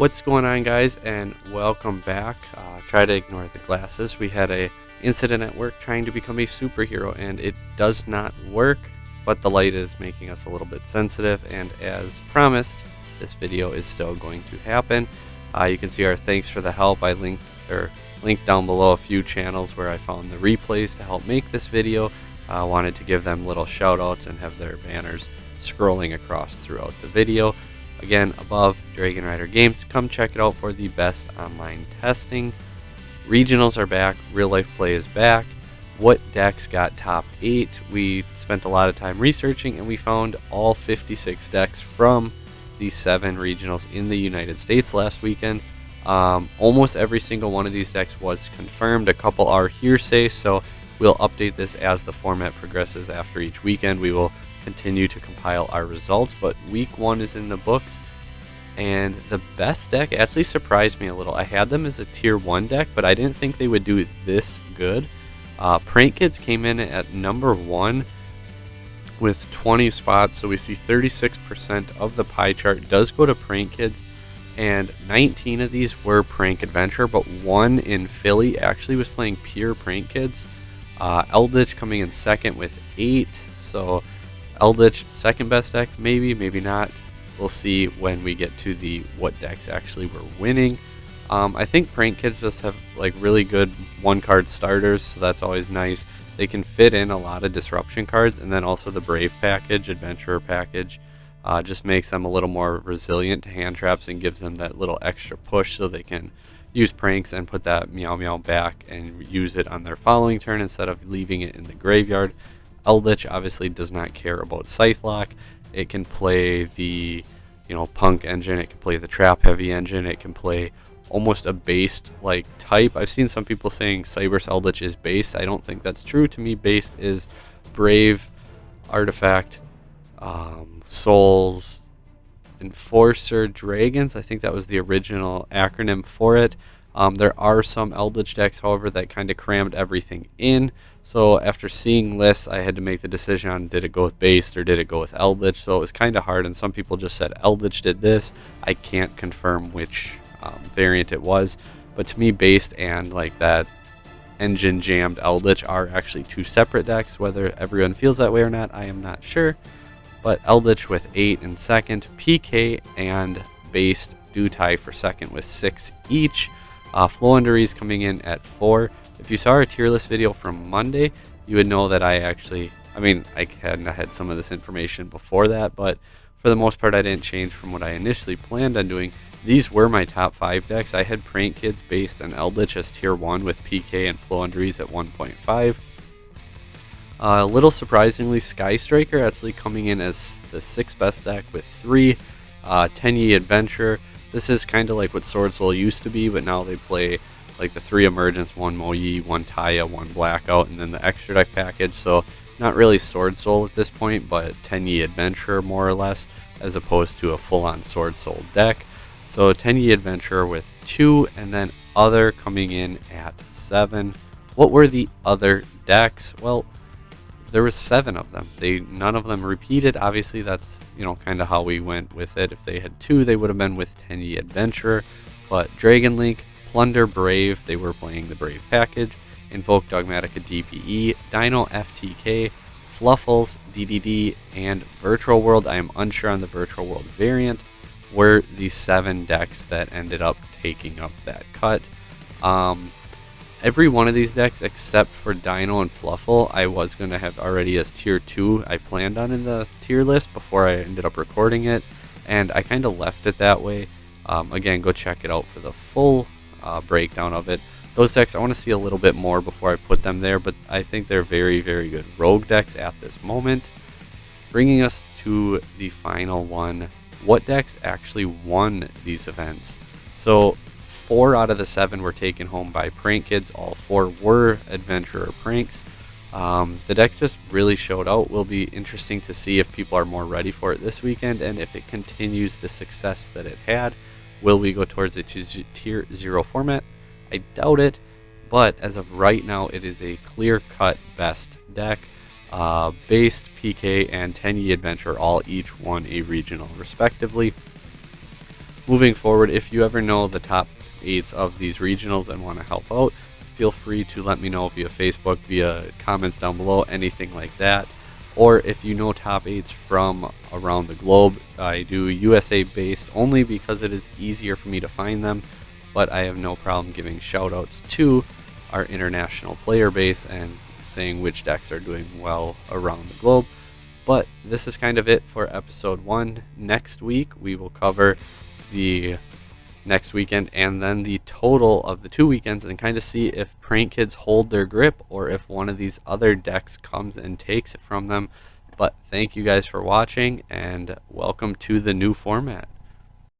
What's going on, guys, and welcome back. Try to ignore the glasses. We had a incident at work trying to become a superhero, and it does not work, but the light is making us a little bit sensitive, and as promised, this video is still going to happen. You can see our thanks for the help. I linked down below a few channels where I found the replays to help make this video. I wanted to give them little shout outs and have their banners scrolling across throughout the video. Again, above, Dragon Rider Games. Come check it out for the best online testing. Regionals are back. Real life play is back. What decks got top 8? We spent a lot of time researching, and we found all 56 decks from the 7 regionals in the United States last weekend. Almost every single one of these decks was confirmed. A couple are hearsay, so we'll update this as the format progresses. After each weekend, we will continue to compile our results, but week 1 is in the books, and the best deck actually surprised me a little. I had them as a tier 1 deck, but I didn't think they would do this good. Prank Kids came in at number 1 with 20 spots, so we see 36% of the pie chart does go to Prank Kids, and 19 of these were Prank Adventure, but one in Philly actually was playing pure Prank Kids. Eldritch coming in second with 8, so Eldritch, second best deck, maybe not. We'll see when we get to the what decks actually were winning. I think Prank Kids just have like really good one-card starters, so that's always nice. They can fit in a lot of disruption cards, and then also the Brave package, Adventurer package, just makes them a little more resilient to hand traps and gives them that little extra push so they can use pranks and put that meow meow back and use it on their following turn instead of leaving it in the graveyard. Eldritch obviously does not care about Scythe Lock. It can play the punk engine, it can play the trap heavy engine, it can play almost a based like type. I've seen some people saying Cyberse Eldritch is based. I don't think that's true. To me, based is Brave, Artifact, Souls, Enforcer, Dragons. I think that was the original acronym for it. There are some Eldritch decks, however, that kind of crammed everything in. So after seeing lists, I had to make the decision on did it go with Based or did it go with Eldritch. So it was kind of hard, and some people just said Eldritch did this. I can't confirm which variant it was, but to me, Based and like that engine jammed Eldritch are actually two separate decks. Whether everyone feels that way or not, I am not sure. But Eldritch with 8 in second, PK and Based do tie for second with 6 each. Floowandereeze coming in at 4. If you saw our tier list video from Monday, you would know that I had some of this information before that, but for the most part, I didn't change from what I initially planned on doing. These were my top 5 decks. I had Prank Kids, Based, and Eldritch as tier 1 with PK and Floowandereeze at 1.5. A little surprisingly, Sky Striker actually coming in as the 6th best deck with 3. Tenyi Adventure. This is kind of like what Swordsoul used to be, but now they play like the 3 Emergence, 1 Moyi, 1 Taya, 1 Blackout, and then the extra deck package. So not really Swordsoul at this point, but Tenyi Adventure more or less, as opposed to a full-on Swordsoul deck. So Tenyi Adventure with 2, and then Other coming in at 7. What were the other decks? Well, there was 7 of them. None of them repeated. Obviously, that's kind of how we went with it. If they had 2, they would have been with Tenyi Adventure. But Dragon Link, Plunder Brave, they were playing the Brave package. Invoke Dogmatica DPE, Dino FTK, Fluffles, DDD, and Virtual World. I am unsure on the Virtual World variant. Were the 7 decks that ended up taking up that cut. Every one of these decks except for Dino and Fluffle I was going to have already as tier 2 I planned on in the tier list before I ended up recording it, and I kind of left it that way. Again, go check it out for the full breakdown of it. Those decks I want to see a little bit more before I put them there, but I think they're very, very good rogue decks at this moment. Bringing us to the final one. What decks actually won these events? So 4 out of the 7 were taken home by Prank Kids. All 4 were Adventurer pranks. The deck just really showed out. Will be interesting to see if people are more ready for it this weekend, and if it continues the success that it had. Will we go towards a tier 0 format? I doubt it, but as of right now, it is a clear-cut best deck. Based, PK, and Tenyi Adventure all each won a regional respectively. moving forward, if you ever know the top 8s of these regionals and want to help out, feel free to let me know via Facebook, via comments down below, anything like that. Or if you know top 8s from around the globe, I do USA based only because it is easier for me to find them, but I have no problem giving shout outs to our international player base and saying which decks are doing well around the globe. But this is kind of it for episode 1. Next week we will cover the next weekend and then the total of the 2 weekends and kind of see if Prank Kids hold their grip or if one of these other decks comes and takes it from them. But thank you guys for watching and welcome to the new format.